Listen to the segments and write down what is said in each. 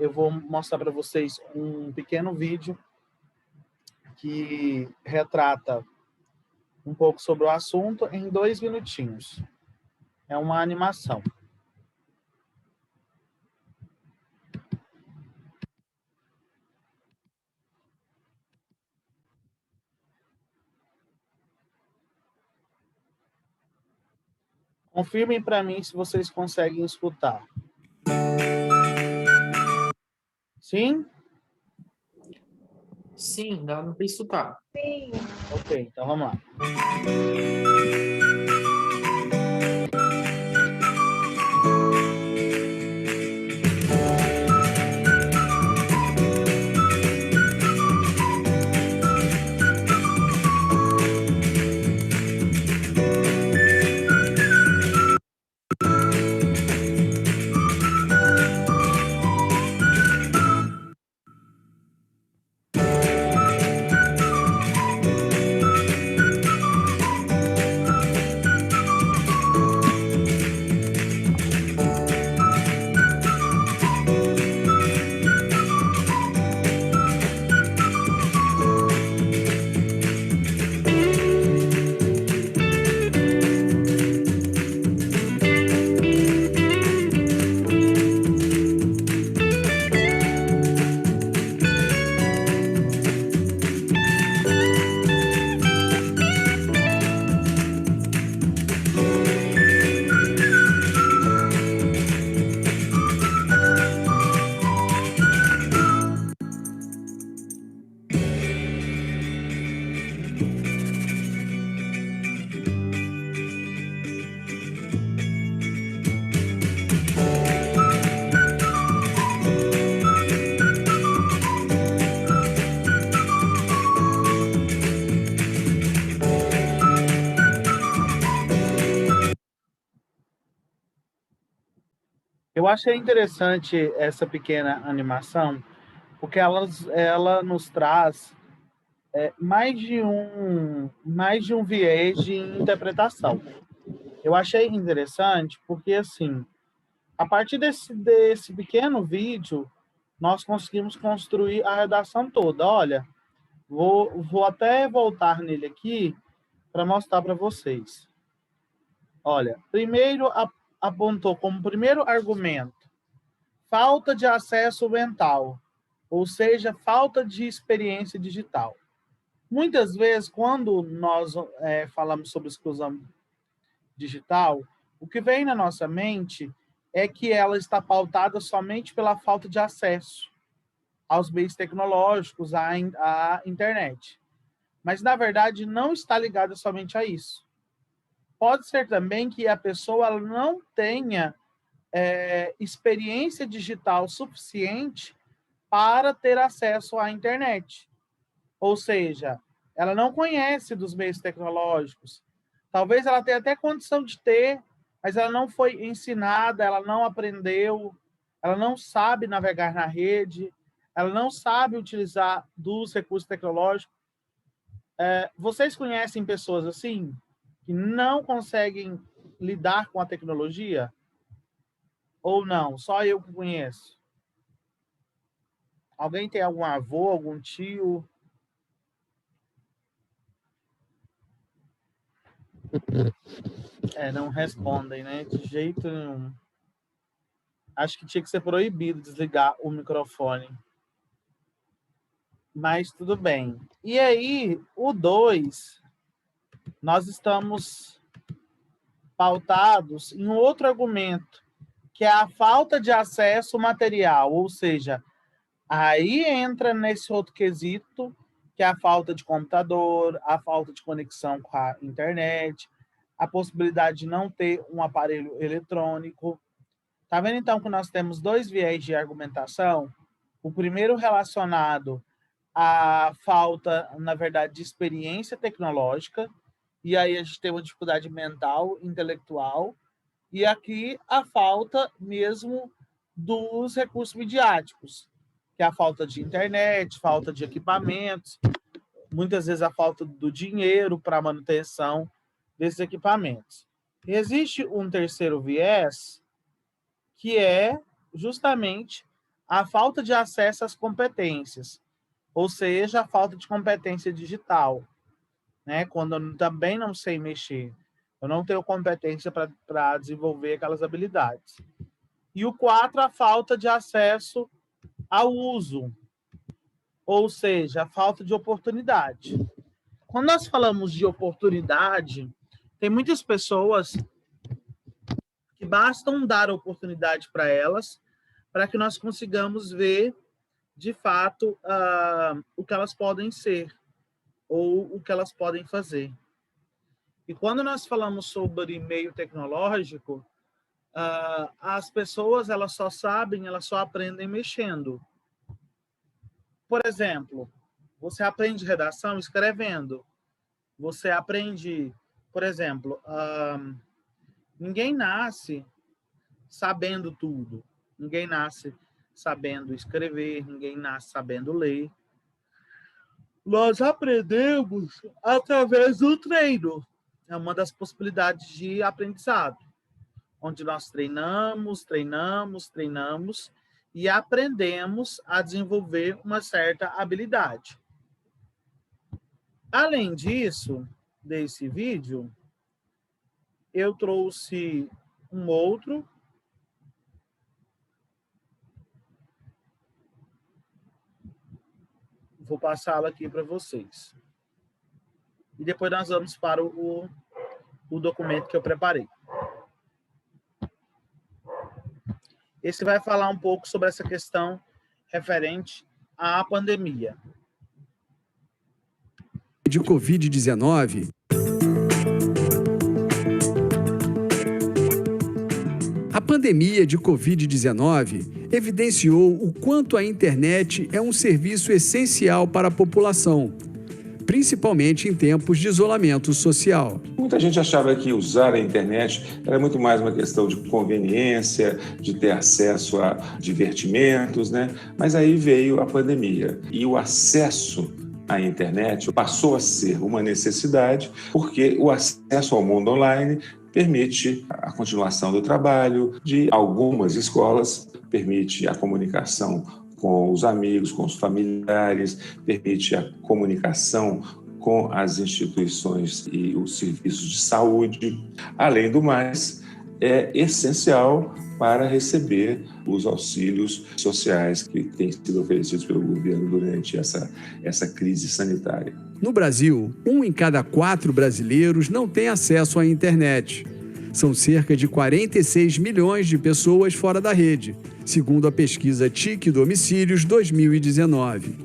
eu vou mostrar para vocês um pequeno vídeo que retrata um pouco sobre o assunto em 2 minutinhos. É uma animação. Confirmem para mim se vocês conseguem escutar. Sim? Sim, dá para escutar. Sim. Ok, então vamos lá. Eu achei interessante essa pequena animação, porque ela nos traz mais de um viés de interpretação. Eu achei interessante porque, assim, a partir desse pequeno vídeo, nós conseguimos construir a redação toda. Olha, vou até voltar nele aqui para mostrar para vocês. Olha, primeiro apontou como primeiro argumento falta de acesso mental, ou seja, falta de experiência digital. Muitas vezes, quando nós falamos sobre exclusão digital, o que vem na nossa mente é que ela está pautada somente pela falta de acesso aos meios tecnológicos, à internet. Mas, na verdade, não está ligada somente a isso. Pode ser também que a pessoa ela não tenha experiência digital suficiente para ter acesso à internet. Ou seja, ela não conhece dos meios tecnológicos. Talvez ela tenha até condição de ter, mas ela não foi ensinada, ela não aprendeu, ela não sabe navegar na rede, ela não sabe utilizar dos recursos tecnológicos. Vocês conhecem pessoas assim, que não conseguem lidar com a tecnologia? Ou não? Só eu que conheço? Alguém tem algum avô, algum tio? Não respondem, né? De jeito nenhum. Acho que tinha que ser proibido desligar o microfone. Mas tudo bem. E aí, o 2, nós estamos pautados em outro argumento, que é a falta de acesso material, ou seja, aí entra nesse outro quesito, que é a falta de computador, a falta de conexão com a internet, a possibilidade de não ter um aparelho eletrônico. Tá vendo, então, que nós temos 2 viés de argumentação? O primeiro relacionado à falta, na verdade, de experiência tecnológica, e aí a gente tem uma dificuldade mental, intelectual, e aqui a falta mesmo dos recursos midiáticos, que é a falta de internet, falta de equipamentos, muitas vezes a falta do dinheiro para a manutenção desses equipamentos. E existe um terceiro viés, que é justamente a falta de acesso às competências, ou seja, a falta de competência digital, né? Quando eu também não sei mexer, eu não tenho competência para desenvolver aquelas habilidades. E o 4, a falta de acesso ao uso, ou seja, a falta de oportunidade. Quando nós falamos de oportunidade, tem muitas pessoas que bastam dar oportunidade para elas, para que nós consigamos ver, de fato, o que elas podem ser ou o que elas podem fazer. E quando nós falamos sobre meio tecnológico, as pessoas elas só sabem, elas só aprendem mexendo. Por exemplo, você aprende redação escrevendo. Você aprende, por exemplo, ninguém nasce sabendo tudo. Ninguém nasce sabendo escrever, ninguém nasce sabendo ler. Nós aprendemos através do treino. É uma das possibilidades de aprendizado, onde nós treinamos e aprendemos a desenvolver uma certa habilidade. Além disso, desse vídeo, eu trouxe um outro. Vou passá-lo aqui para vocês. E depois nós vamos para o documento que eu preparei. Esse vai falar um pouco sobre essa questão referente à pandemia. De Covid-19. A pandemia de Covid-19 evidenciou o quanto a internet é um serviço essencial para a população, principalmente em tempos de isolamento social. Muita gente achava que usar a internet era muito mais uma questão de conveniência, de ter acesso a divertimentos, né? Mas aí veio a pandemia e o acesso à internet passou a ser uma necessidade, porque o acesso ao mundo online permite a continuação do trabalho de algumas escolas, permite a comunicação com os amigos, com os familiares, permite a comunicação com as instituições e os serviços de saúde. Além do mais, é essencial para receber os auxílios sociais que têm sido oferecidos pelo governo durante essa crise sanitária. No Brasil, 1 em cada 4 brasileiros não tem acesso à internet. São cerca de 46 milhões de pessoas fora da rede, segundo a pesquisa TIC Domicílios 2019.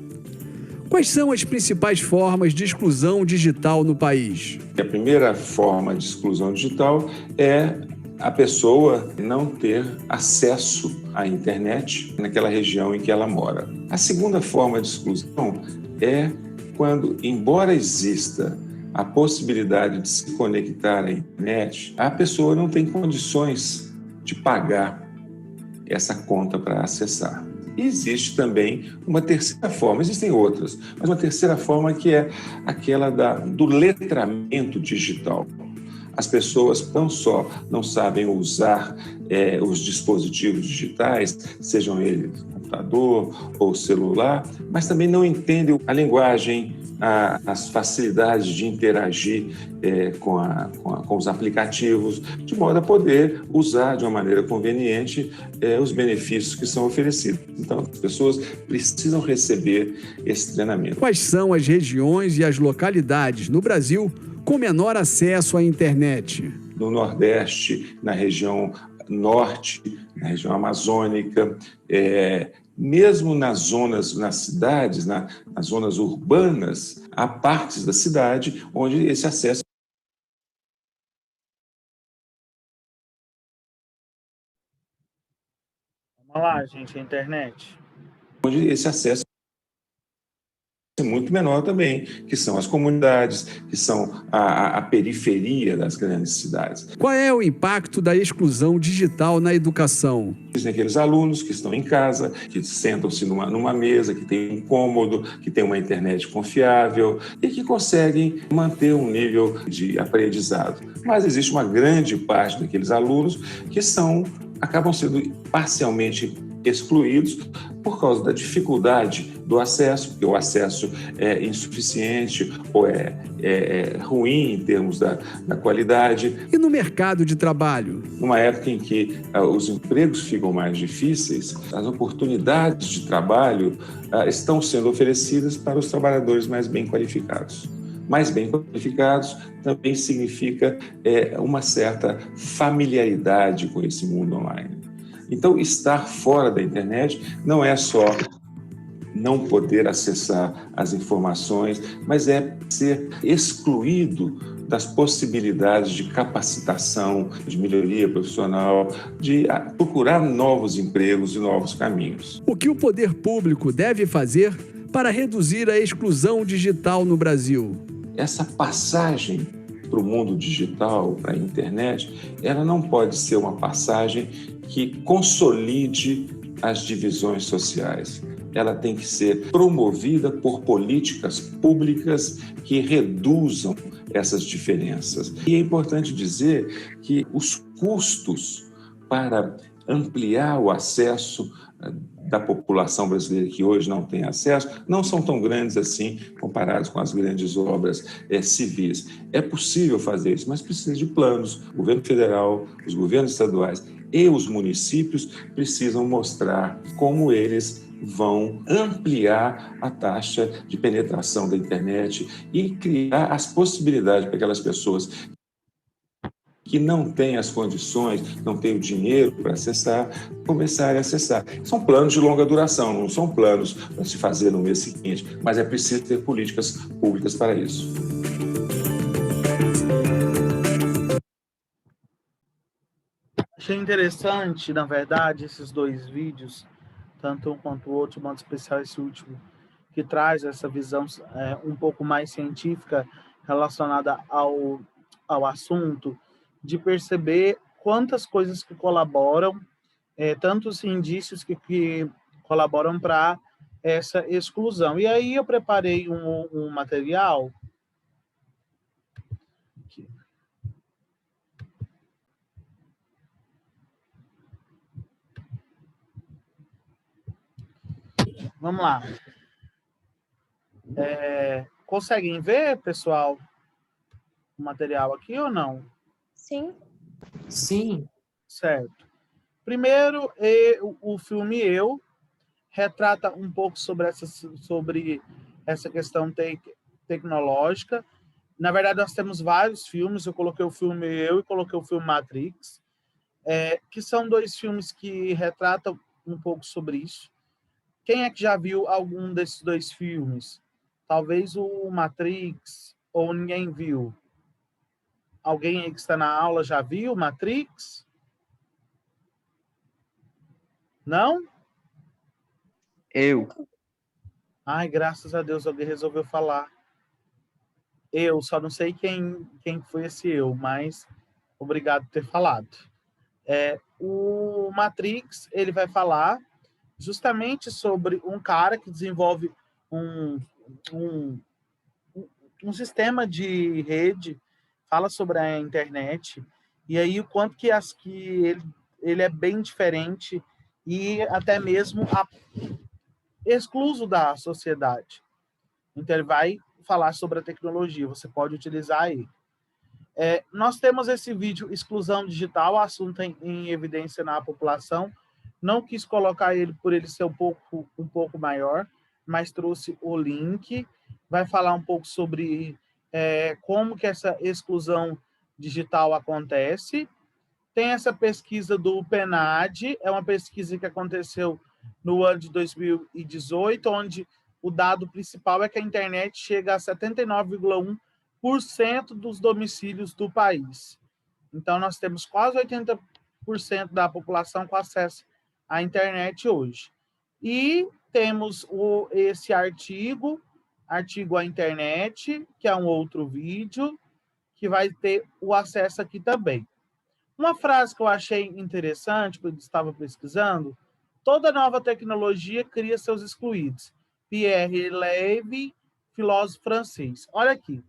Quais são as principais formas de exclusão digital no país? A primeira forma de exclusão digital é a pessoa não ter acesso à internet naquela região em que ela mora. A segunda forma de exclusão é quando, embora exista a possibilidade de se conectar à internet, a pessoa não tem condições de pagar essa conta para acessar. E existe também uma terceira forma, existem outras, mas uma terceira forma que é aquela do letramento digital. As pessoas não só não sabem usar os dispositivos digitais, sejam eles computador ou celular, mas também não entendem a linguagem, as facilidades de interagir com os aplicativos, de modo a poder usar de uma maneira conveniente os benefícios que são oferecidos. Então, as pessoas precisam receber esse treinamento. Quais são as regiões e as localidades no Brasil com menor acesso à internet? No Nordeste, na região Norte, na região amazônica, mesmo nas cidades, nas zonas urbanas, há partes da cidade onde esse acesso. Vamos lá, gente, a internet. Onde esse acesso é muito menor também, que são as comunidades, que são a periferia das grandes cidades. Qual é o impacto da exclusão digital na educação? Existem aqueles alunos que estão em casa, que sentam-se numa mesa, que tem um cômodo, que tem uma internet confiável e que conseguem manter um nível de aprendizado. Mas existe uma grande parte daqueles alunos que acabam sendo parcialmente excluídos por causa da dificuldade do acesso, porque o acesso é insuficiente ou é ruim em termos da qualidade. E no mercado de trabalho? Numa época em que os empregos ficam mais difíceis, as oportunidades de trabalho estão sendo oferecidas para os trabalhadores mais bem qualificados. Mais bem qualificados também significa uma certa familiaridade com esse mundo online. Então, estar fora da internet não é só não poder acessar as informações, mas é ser excluído das possibilidades de capacitação, de melhoria profissional, de procurar novos empregos e novos caminhos. O que o poder público deve fazer para reduzir a exclusão digital no Brasil? Essa passagem para o mundo digital, para a internet, ela não pode ser uma passagem que consolide as divisões sociais. Ela tem que ser promovida por políticas públicas que reduzam essas diferenças. E é importante dizer que os custos para ampliar o acesso da população brasileira que hoje não tem acesso, não são tão grandes assim comparados com as grandes obras civis. É possível fazer isso, mas precisa de planos. O governo federal, os governos estaduais e os municípios precisam mostrar como eles vão ampliar a taxa de penetração da internet e criar as possibilidades para aquelas pessoas que não têm as condições, não têm o dinheiro para acessar, começarem a acessar. São planos de longa duração, não são planos para se fazer no mês seguinte, mas é preciso ter políticas públicas para isso. Achei interessante, na verdade, esses dois vídeos, tanto um quanto o outro, de modo especial esse último, que traz essa visão um pouco mais científica relacionada ao assunto, de perceber quantas coisas que colaboram, tantos indícios que colaboram para essa exclusão. E aí eu preparei um material aqui. Vamos lá. Conseguem ver, pessoal, o material aqui ou não? Sim. Sim. Certo. Primeiro, o filme Eu retrata um pouco sobre essa questão tecnológica. Na verdade, nós temos vários filmes. Eu coloquei o filme Eu e coloquei o filme Matrix, que são dois filmes que retratam um pouco sobre isso. Quem é que já viu algum desses dois filmes? Talvez o Matrix, ou ninguém viu? Alguém aí que está na aula já viu Matrix? Não? Eu. Ai, graças a Deus, alguém resolveu falar. Eu só não sei quem foi esse eu, mas obrigado por ter falado. O Matrix, ele vai falar justamente sobre um cara que desenvolve um sistema de rede, fala sobre a internet, e aí o quanto que ele é bem diferente e até mesmo excluso da sociedade. Então, ele vai falar sobre a tecnologia, você pode utilizar ele. Nós temos esse vídeo, Exclusão Digital, assunto em evidência na população. Não quis colocar ele por ele ser um pouco maior, mas trouxe o link. Vai falar um pouco sobre como que essa exclusão digital acontece. Tem essa pesquisa do PNAD, é uma pesquisa que aconteceu no ano de 2018, onde o dado principal é que a internet chega a 79,1% dos domicílios do país. Então, nós temos quase 80% da população com acesso à internet hoje. E temos esse artigo à internet, que é um outro vídeo, que vai ter o acesso aqui também. Uma frase que eu achei interessante, porque eu estava pesquisando: toda nova tecnologia cria seus excluídos. Pierre Levy, filósofo francês. Olha aqui.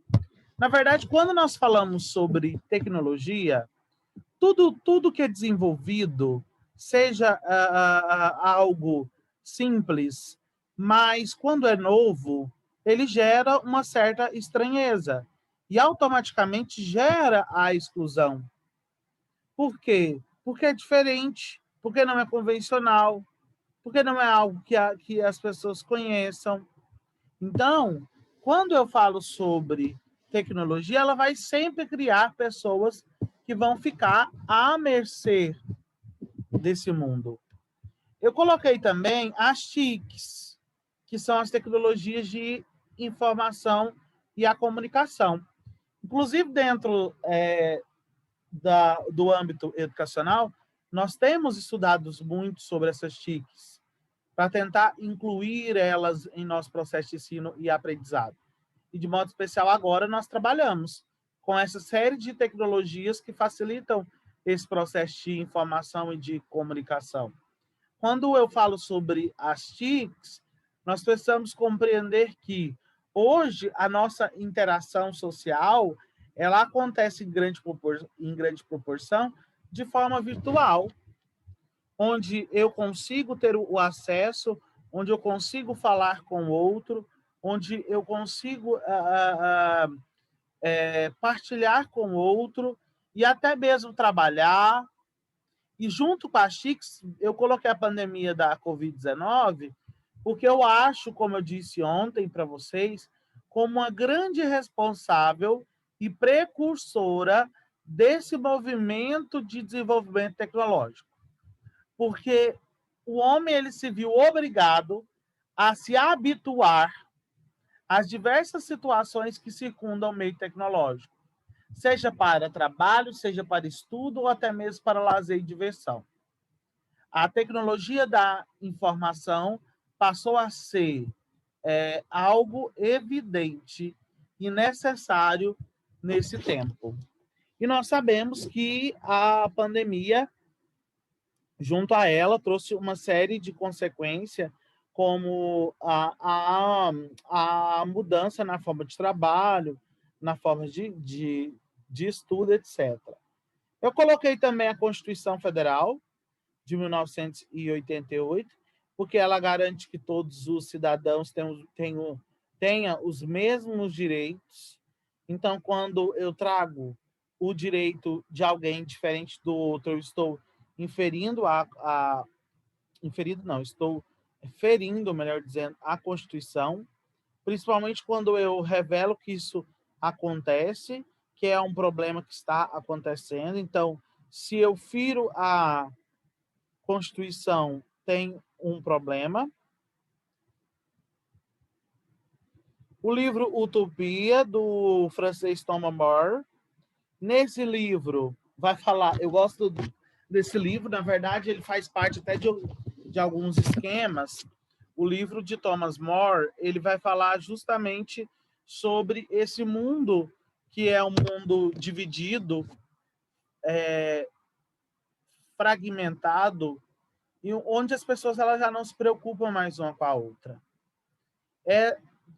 Na verdade, quando nós falamos sobre tecnologia, tudo que é desenvolvido, seja algo simples, mas quando é novo, ele gera uma certa estranheza e automaticamente gera a exclusão. Por quê? Porque é diferente, porque não é convencional, porque não é algo que as pessoas conheçam. Então, quando eu falo sobre tecnologia, ela vai sempre criar pessoas que vão ficar à mercê desse mundo. Eu coloquei também as TICs, que são as tecnologias de informação e a comunicação. Inclusive, dentro do âmbito educacional, nós temos estudado muito sobre essas TICs, para tentar incluir elas em nosso processo de ensino e aprendizado. E, de modo especial, agora nós trabalhamos com essa série de tecnologias que facilitam esse processo de informação e de comunicação. Quando eu falo sobre as TICs, nós precisamos compreender que hoje a nossa interação social ela acontece em grande proporção de forma virtual, onde eu consigo ter o acesso, onde eu consigo falar com o outro, onde eu consigo partilhar com o outro e até mesmo trabalhar. E junto com as TICs, eu coloquei a pandemia da Covid-19, porque eu acho, como eu disse ontem para vocês, como uma grande responsável e precursora desse movimento de desenvolvimento tecnológico. Porque o homem ele se viu obrigado a se habituar às diversas situações que circundam o meio tecnológico, seja para trabalho, seja para estudo ou até mesmo para lazer e diversão. A tecnologia da informação passou a ser algo evidente e necessário nesse tempo. E nós sabemos que a pandemia, junto a ela, trouxe uma série de consequências, como a mudança na forma de trabalho, na forma de estudo, etc. Eu coloquei também a Constituição Federal de 1988, porque ela garante que todos os cidadãos tenham os mesmos direitos. Então, quando eu trago o direito de alguém diferente do outro, eu estou estou ferindo, melhor dizendo, a Constituição, principalmente quando eu revelo que isso acontece, que é um problema que está acontecendo. Então, se eu firo a Constituição, tem um problema. O livro Utopia, do francês Thomas More. Nesse livro, vai falar... Eu gosto desse livro, na verdade, ele faz parte até de alguns esquemas. O livro de Thomas More, ele vai falar justamente sobre esse mundo, que é um mundo dividido, fragmentado, e onde as pessoas elas já não se preocupam mais uma com a outra.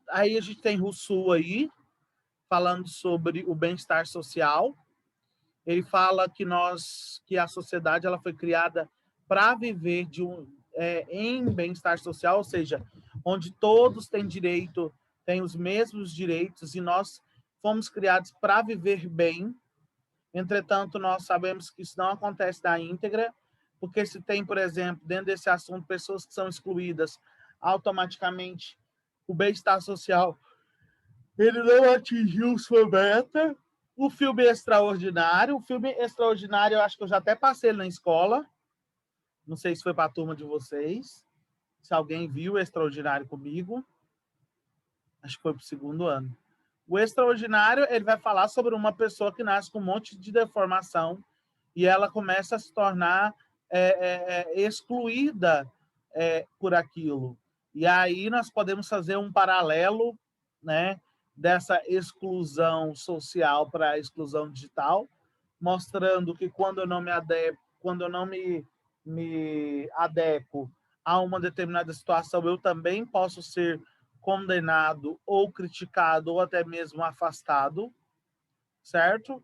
Aí a gente tem Rousseau aí, falando sobre o bem-estar social. Ele fala que a sociedade ela foi criada para viver em bem-estar social, ou seja, onde todos têm direito, têm os mesmos direitos, e nós fomos criados para viver bem. Entretanto, nós sabemos que isso não acontece na íntegra, porque se tem, por exemplo, dentro desse assunto, pessoas que são excluídas, automaticamente o bem-estar social ele não atingiu sua meta. O filme Extraordinário. O filme Extraordinário, eu acho que eu já até passei ele na escola. Não sei se foi para a turma de vocês. Se alguém viu Extraordinário comigo. Acho que foi para o segundo ano. O Extraordinário, ele vai falar sobre uma pessoa que nasce com um monte de deformação e ela começa a se tornar excluída por aquilo. E aí nós podemos fazer um paralelo, né, dessa exclusão social para a exclusão digital, mostrando que quando eu não me adequo a uma determinada situação, eu também posso ser condenado ou criticado ou até mesmo afastado, certo?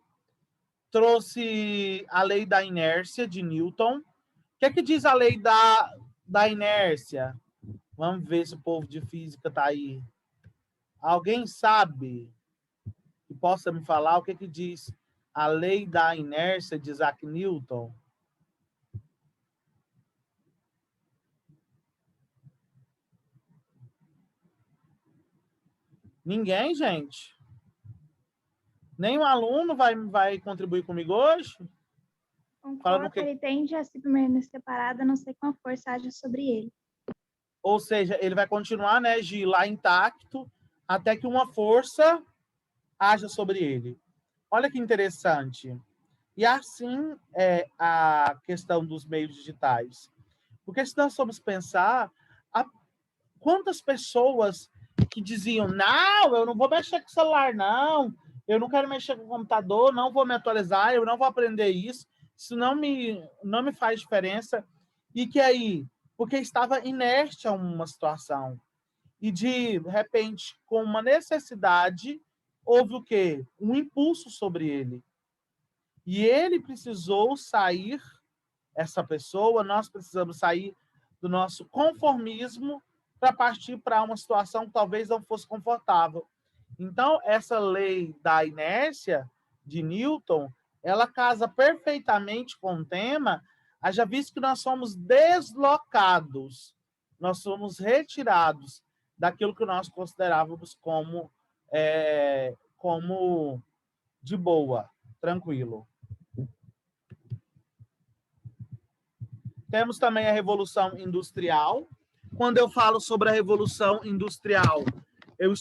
Trouxe a lei da inércia de Newton. O que é que diz a lei da inércia? Vamos ver se o povo de física está aí. Alguém sabe que possa me falar o que diz a lei da inércia de Isaac Newton? Ninguém, gente? Nenhum aluno vai contribuir comigo hoje? Um Fala no corpo, que- ele tende a se permanecer separado, a não ser que uma força haja sobre ele. Ou seja, ele vai continuar, né, Gi, lá intacto, até que uma força haja sobre ele. Olha que interessante. E assim é a questão dos meios digitais. Porque se nós formos pensar, quantas pessoas que diziam, não, eu não vou mexer com o celular, não, eu não quero mexer com o computador, não vou me atualizar, eu não vou aprender isso não me faz diferença. E que aí, porque estava inerte a uma situação. E de repente, com uma necessidade, houve o quê? Um impulso sobre ele. E ele precisou sair, essa pessoa, nós precisamos sair do nosso conformismo para partir para uma situação que talvez não fosse confortável. Então, essa lei da inércia de Newton, ela casa perfeitamente com o tema, haja visto que nós somos deslocados, nós somos retirados daquilo que nós considerávamos como de boa, tranquilo. Temos também a Revolução Industrial. Quando eu falo sobre a Revolução Industrial, eu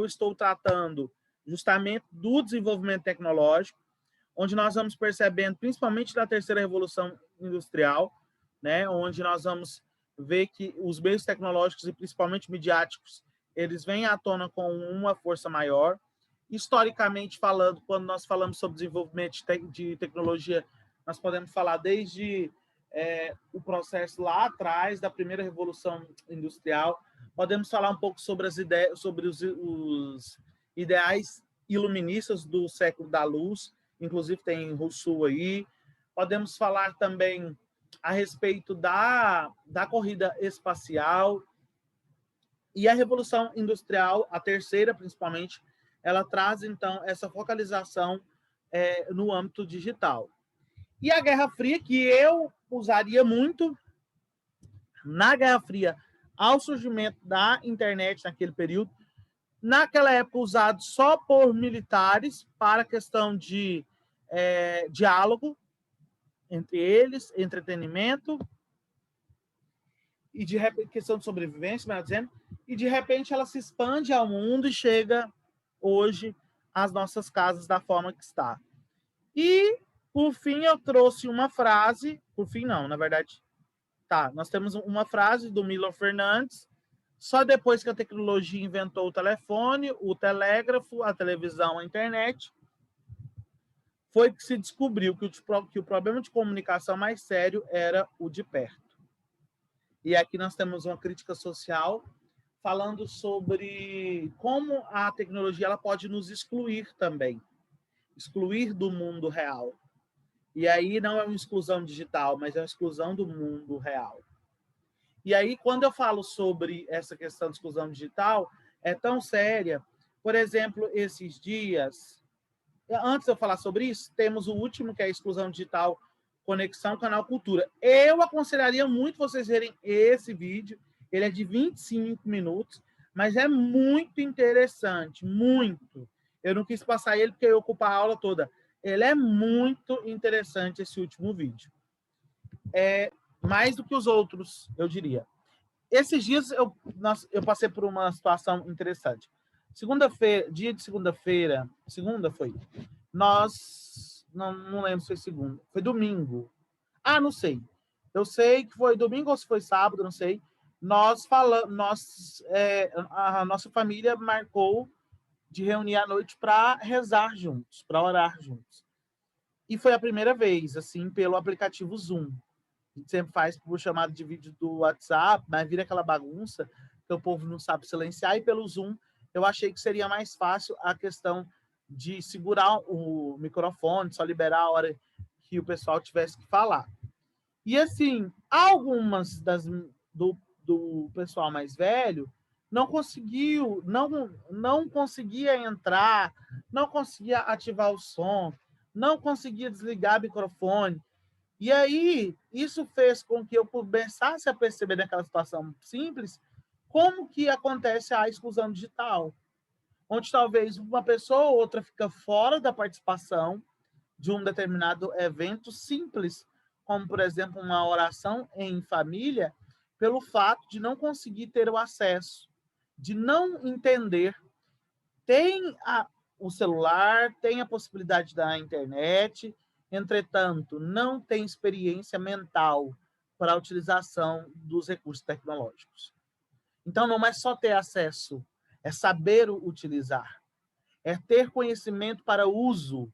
estou tratando justamente do desenvolvimento tecnológico, onde nós vamos percebendo, principalmente da terceira Revolução Industrial, né, onde nós vamos ver que os meios tecnológicos e principalmente midiáticos, eles vêm à tona com uma força maior. Historicamente falando, quando nós falamos sobre desenvolvimento de tecnologia, nós podemos falar desde o processo lá atrás da primeira revolução industrial. Podemos falar um pouco sobre as ideias, sobre os ideais iluministas do século da luz, inclusive tem Rousseau aí. Podemos falar também a respeito da corrida espacial. E a revolução industrial, a terceira principalmente, ela traz então essa focalização no âmbito digital. E a Guerra Fria, que eu usaria muito na Guerra Fria, ao surgimento da internet naquele período, naquela época usado só por militares para questão de diálogo entre eles, entretenimento e de repente questão de sobrevivência, melhor dizendo, e de repente ela se expande ao mundo e chega hoje às nossas casas da forma que está. E por fim, eu trouxe uma frase, por fim não, na verdade, nós temos uma frase do Milo Fernandes, só depois que a tecnologia inventou o telefone, o telégrafo, a televisão, a internet, foi que se descobriu que o problema de comunicação mais sério era o de perto. E aqui nós temos uma crítica social falando sobre como a tecnologia ela pode nos excluir também, excluir do mundo real. E aí não é uma exclusão digital, mas é uma exclusão do mundo real. E aí, quando eu falo sobre essa questão de exclusão digital, é tão séria. Por exemplo, esses dias, antes de eu falar sobre isso, temos o último, que é a exclusão digital, Conexão Canal Cultura. Eu aconselharia muito vocês verem esse vídeo. Ele é de 25 minutos, mas é muito interessante, muito. Eu não quis passar ele porque eu ia ocupar a aula toda. Ele é muito interessante, esse último vídeo. Mais do que os outros, eu diria. Esses dias eu passei por uma situação interessante. Segunda-feira, dia de segunda-feira, segunda foi, nós, não lembro se foi segunda, foi domingo. Não sei. Eu sei que foi domingo ou se foi sábado, não sei. A nossa família marcou de reunir à noite para rezar juntos, para orar juntos. E foi a primeira vez, assim, pelo aplicativo Zoom. A gente sempre faz por chamada de vídeo do WhatsApp, mas vira aquela bagunça que o povo não sabe silenciar. E pelo Zoom, eu achei que seria mais fácil a questão de segurar o microfone, só liberar a hora que o pessoal tivesse que falar. E, assim, algumas do do pessoal mais velho não conseguia entrar, não conseguia ativar o som, não conseguia desligar o microfone. E aí, isso fez com que eu começasse a perceber naquela situação simples como que acontece a exclusão digital, onde talvez uma pessoa ou outra fica fora da participação de um determinado evento simples, como, por exemplo, uma oração em família, pelo fato de não conseguir ter o acesso, de não entender. Tem o celular, tem a possibilidade da internet, entretanto, não tem experiência mental para a utilização dos recursos tecnológicos. Então, não é só ter acesso, é saber utilizar, é ter conhecimento para uso.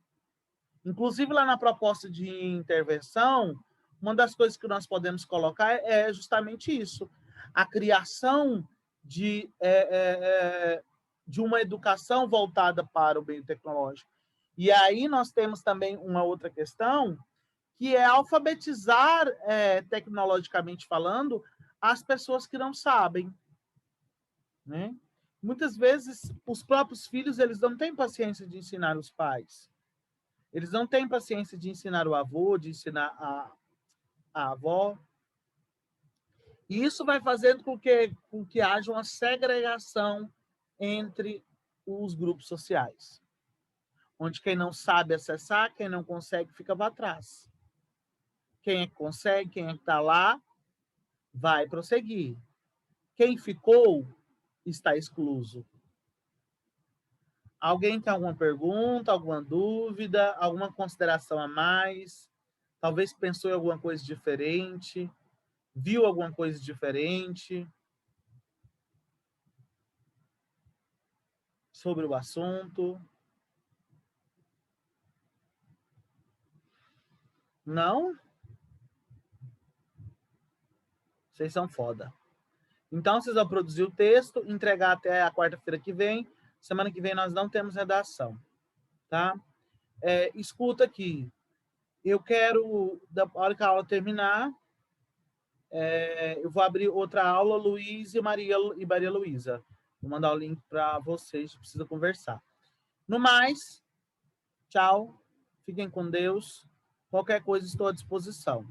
Inclusive, lá na proposta de intervenção, uma das coisas que nós podemos colocar é justamente isso, a criação de uma educação voltada para o meio tecnológico. E aí nós temos também uma outra questão, que é alfabetizar, tecnologicamente falando, as pessoas que não sabem. Né? Muitas vezes, os próprios filhos eles não têm paciência de ensinar os pais. Eles não têm paciência de ensinar o avô, de ensinar a avó. E isso vai fazendo com que haja uma segregação entre os grupos sociais, onde quem não sabe acessar, quem não consegue, fica para trás. Quem é que consegue, quem é que está lá, vai prosseguir. Quem ficou, está excluso. Alguém tem alguma pergunta, alguma dúvida, alguma consideração a mais? Talvez pensou em alguma coisa diferente, viu alguma coisa diferente sobre o assunto? Não? Vocês são foda. Então, vocês vão produzir o texto, entregar até a quarta-feira que vem. Semana que vem nós não temos redação. Tá? Escuta aqui. Eu quero, da hora que a aula terminar, eu vou abrir outra aula, Luiz e Maria Luísa. Vou mandar o link para vocês, precisa conversar. No mais, tchau. Fiquem com Deus. Qualquer coisa, estou à disposição.